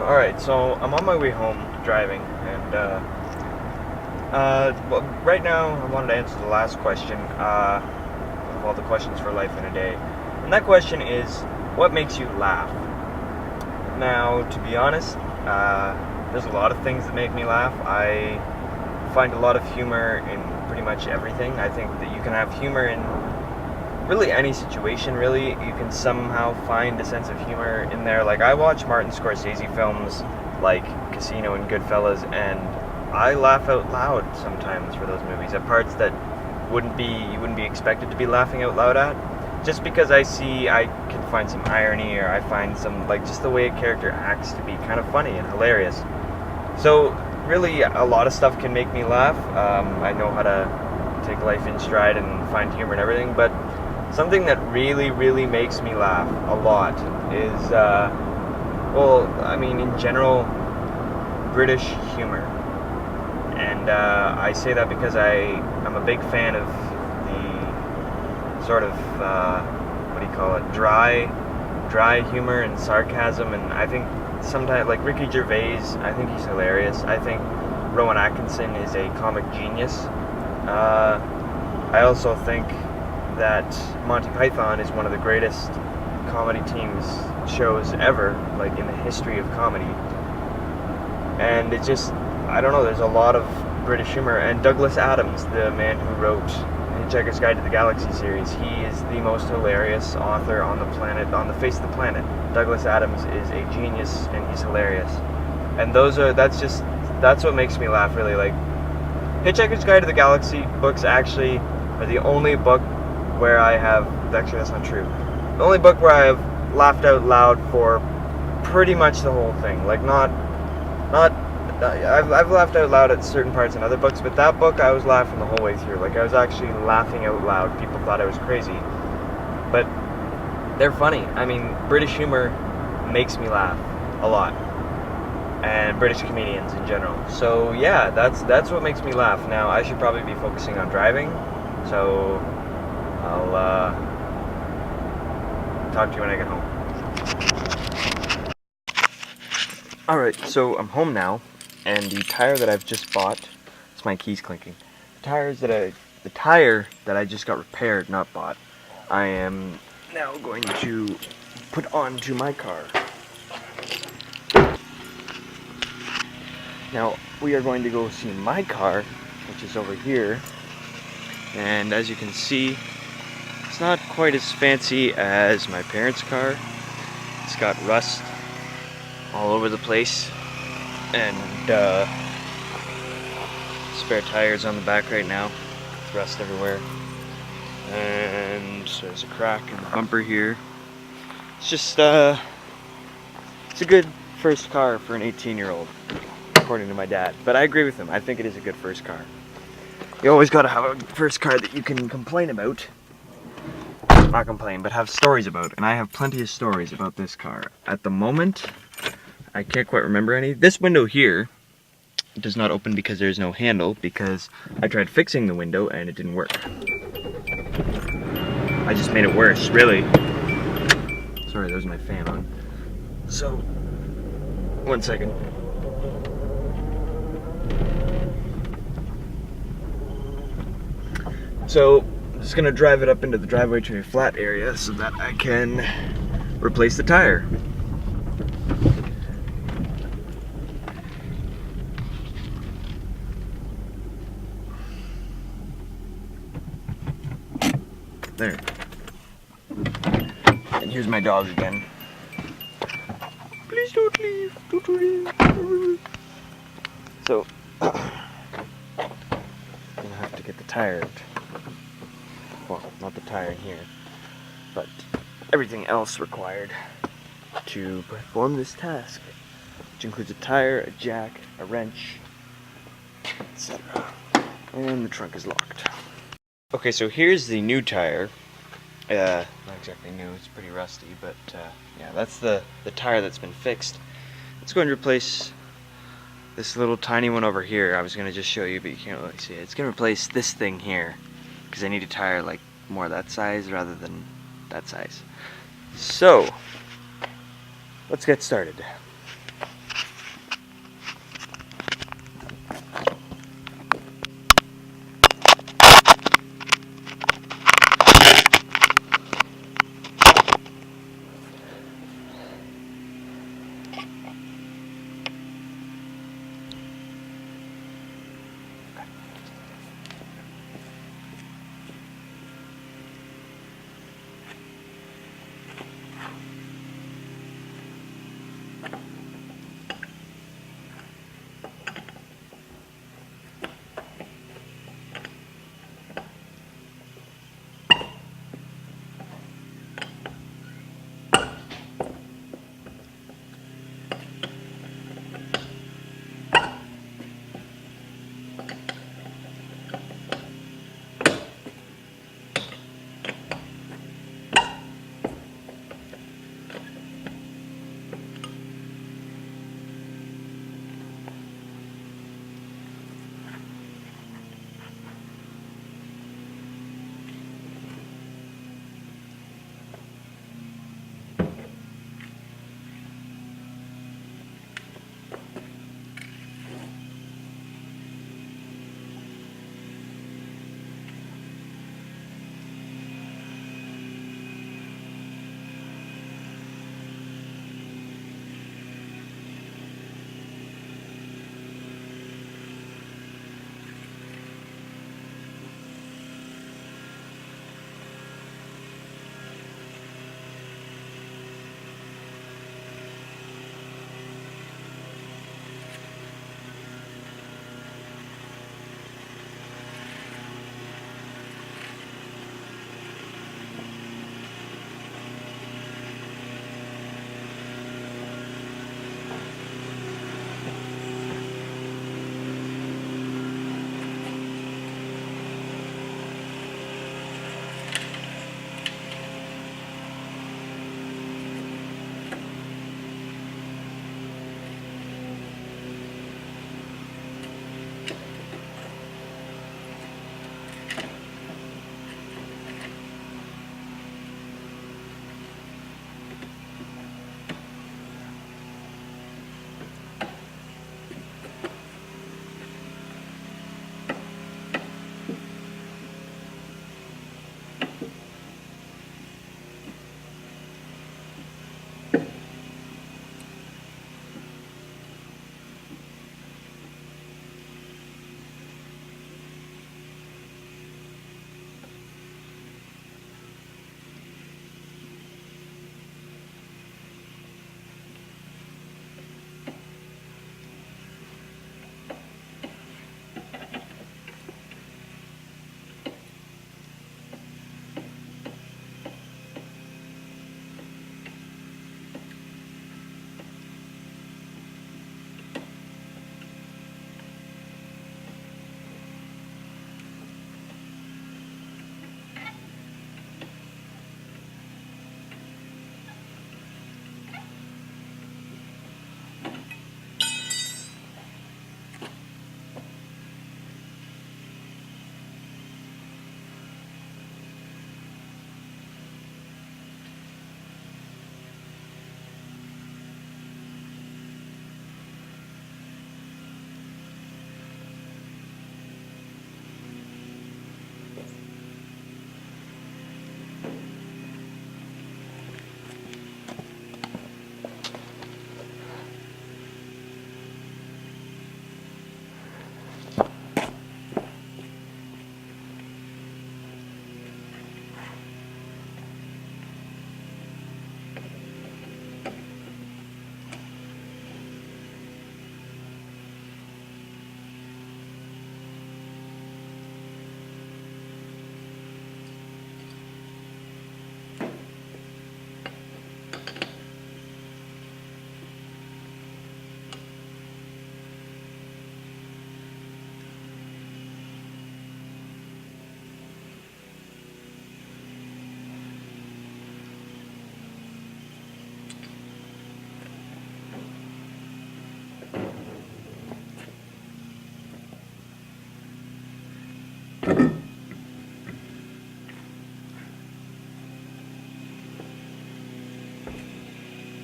Alright, so I'm on my way home driving, and well, right now I wanted to answer the last question of all the questions for life in a day. And that question is, what makes you laugh? Now, to be honest, there's a lot of things that make me laugh. I find a lot of humor in pretty much everything. I think that you can have humor in really any situation. Really, you can somehow find a sense of humor in there. Like, I watch Martin Scorsese films like Casino and Goodfellas, and I laugh out loud sometimes for those movies at parts that you wouldn't be expected to be laughing out loud at, just because I can find some irony, or I find some, like, just the way a character acts to be kind of funny and hilarious. So really, a lot of stuff can make me laugh. I know how to take life in stride and find humor and everything, but something that really, really makes me laugh a lot is, in general, British humor. And I say that because I'm a big fan of the sort of, dry humor and sarcasm. And I think sometimes, like Ricky Gervais, I think he's hilarious. I think Rowan Atkinson is a comic genius. I also think that Monty Python is one of the greatest comedy teams shows ever, like in the history of comedy. And it just, I don't know, there's a lot of British humor. And Douglas Adams, the man who wrote Hitchhiker's Guide to the Galaxy series, he is the most hilarious author on the planet, on the face of the planet. Douglas Adams is a genius, and he's hilarious. And that's what makes me laugh, really. Like, Hitchhiker's Guide to the Galaxy books actually are the only book where that's not true. The only book where I have laughed out loud for pretty much the whole thing. Like, I've laughed out loud at certain parts in other books, but that book I was laughing the whole way through. Like, I was actually laughing out loud. People thought I was crazy, but they're funny. I mean, British humor makes me laugh a lot, and British comedians in general. So yeah, that's what makes me laugh. Now, I should probably be focusing on driving, so I'll talk to you when I get home. Alright, so I'm home now, and the tire that I've just bought, it's my keys clinking. The tire that I just got repaired, not bought, I am now going to put onto my car. Now, we are going to go see my car, which is over here, and as you can see, it's not quite as fancy as my parents' car. It's got rust all over the place, and spare tires on the back right now, with rust everywhere, and there's a crack in the bumper here. It's just it's a good first car for an 18-year-old, according to my dad. But I agree with him. I think it is a good first car. You always gotta have a first car that you can complain about. Not complain, but have stories about. And I have plenty of stories about this car. At the moment, I can't quite remember any. This window here does not open because there's no handle, because I tried fixing the window and it didn't work. I just made it worse, really. Sorry, there's my fan on. So, one second. So, I'm just gonna drive it up into the driveway to a flat area so that I can replace the tire. There. And here's my dog again. Please don't leave. Don't leave. So, I'm gonna have to get the tire out. Well, not the tire in here, but everything else required to perform this task, which includes a tire, a jack, a wrench, etc. And the trunk is locked. Okay, so here's the new tire. Not exactly new, it's pretty rusty, but yeah, that's the tire that's been fixed. It's going to replace this little tiny one over here. I was going to just show you, but you can't really see it. It's going to replace this thing here, because I need a tire like more that size rather than that size. So, let's get started.